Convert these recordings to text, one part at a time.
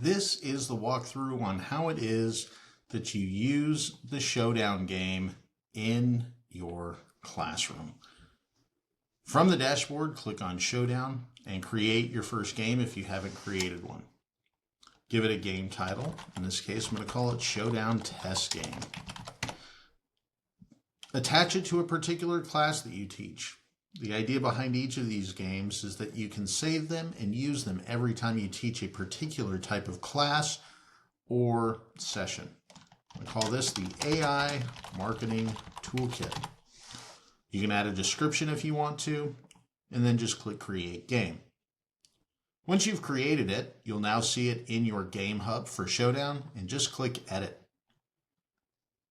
This is the walkthrough on how it is that you use the Showdown game in your classroom. From the dashboard, click on Showdown and create your first game if you haven't created one. Give it a game title. In this case, I'm going to call it Showdown Test Game. Attach it to a particular class that you teach. The idea behind each of these games is that you can save them and use them every time you teach a particular type of class or session. I call this the AI Marketing Toolkit. You can add a description if you want to, and then just click Create Game. Once you've created it, you'll now see it in your Game Hub for Showdown, and just click Edit.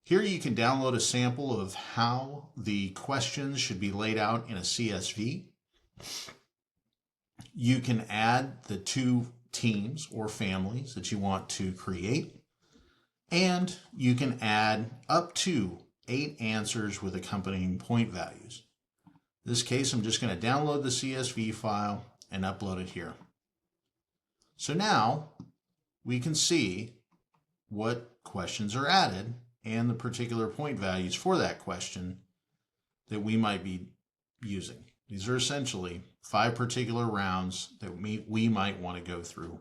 Here you can download a sample of how the questions should be laid out in a CSV. You can add the two teams or families that you want to create, and you can add up to 8 answers with accompanying point values. In this case, I'm just going to download the CSV file and upload it here. So now we can see what questions are added and the particular point values for that question that we might be using. These are essentially 5 particular rounds that we might want to go through.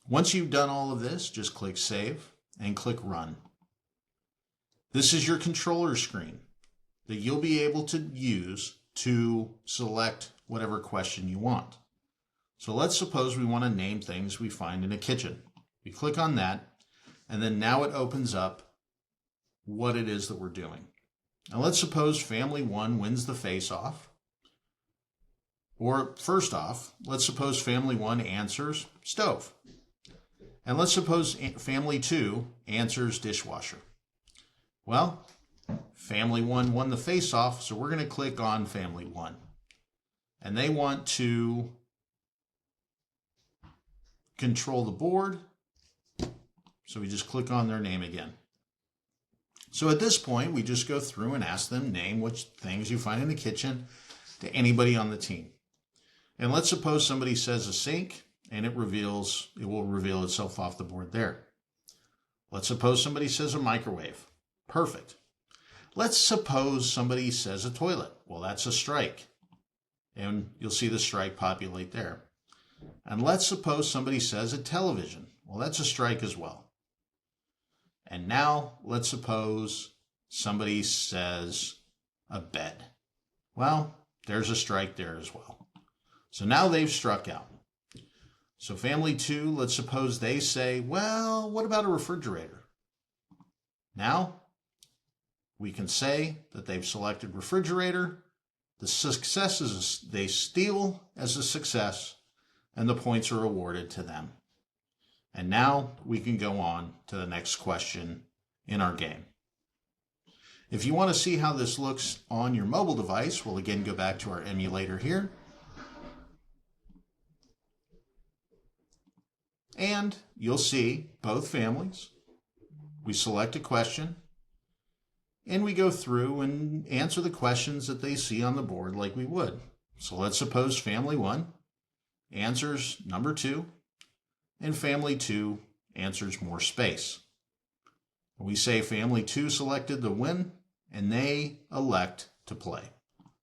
Once you've done all of this, just click Save and click Run. This is your controller screen that you'll be able to use to select whatever question you want. So let's suppose we want to name things we find in a kitchen. We click on that, and then now it opens up what it is that we're doing. Now let's suppose family 1 wins the face-off. Or first off, let's suppose family 1 answers stove. And let's suppose family 2 answers dishwasher. Well, family 1 won the face-off, so we're going to click on family 1. And they want to control the board, so we just click on their name again. So at this point, we just go through and ask them, name which things you find in the kitchen to anybody on the team. And let's suppose somebody says a sink, and it will reveal itself off the board there. Let's suppose somebody says a microwave. Perfect. Let's suppose somebody says a toilet. Well, that's a strike. And you'll see the strike populate there. And let's suppose somebody says a television. Well, that's a strike as well. And now let's suppose somebody says a bed. Well, there's a strike there as well. So now they've struck out. So family 2, let's suppose they say, well, what about a refrigerator? Now we can say that they've selected refrigerator. The success is they steal as a success, and the points are awarded to them. And now we can go on to the next question in our game. If you want to see how this looks on your mobile device, we'll again go back to our emulator here. And you'll see both families. We select a question, and we go through and answer the questions that they see on the board like we would. So let's suppose family 1 answers number 2, and family 2 answers more space. We say family 2 selected the win, and they elect to play.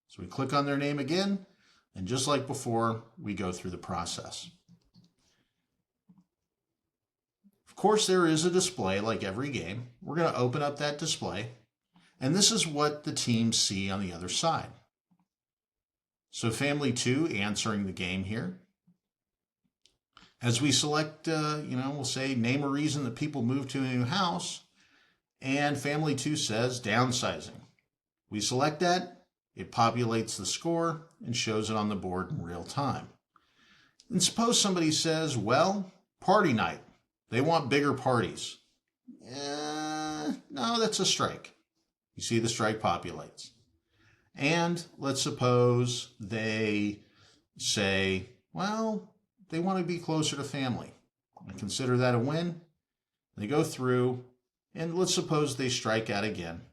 So we click on their name again, and just like before, we go through the process. Of course, there is a display like every game. We're going to open up that display, and this is what the teams see on the other side. So family 2 answering the game here. As we select, we'll say name a reason that people move to a new house, and family 2 says downsizing. We select that, it populates the score and shows it on the board in real time. And suppose somebody says, well, party night. They want bigger parties. No, that's a strike. You see the strike populates. And let's suppose they say, well, they want to be closer to family. I consider that a win. They go through, and let's suppose they strike out again.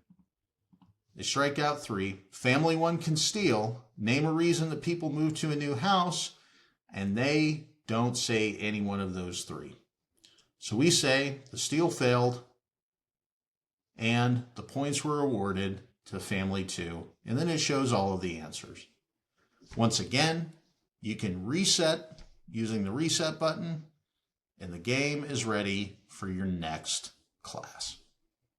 They strike out 3. Family 1 can steal, name a reason that people move to a new house, and they don't say any one of those three. So we say the steal failed and the points were awarded to family 2, and then it shows all of the answers. Once again, you can reset using the reset button, and the game is ready for your next class.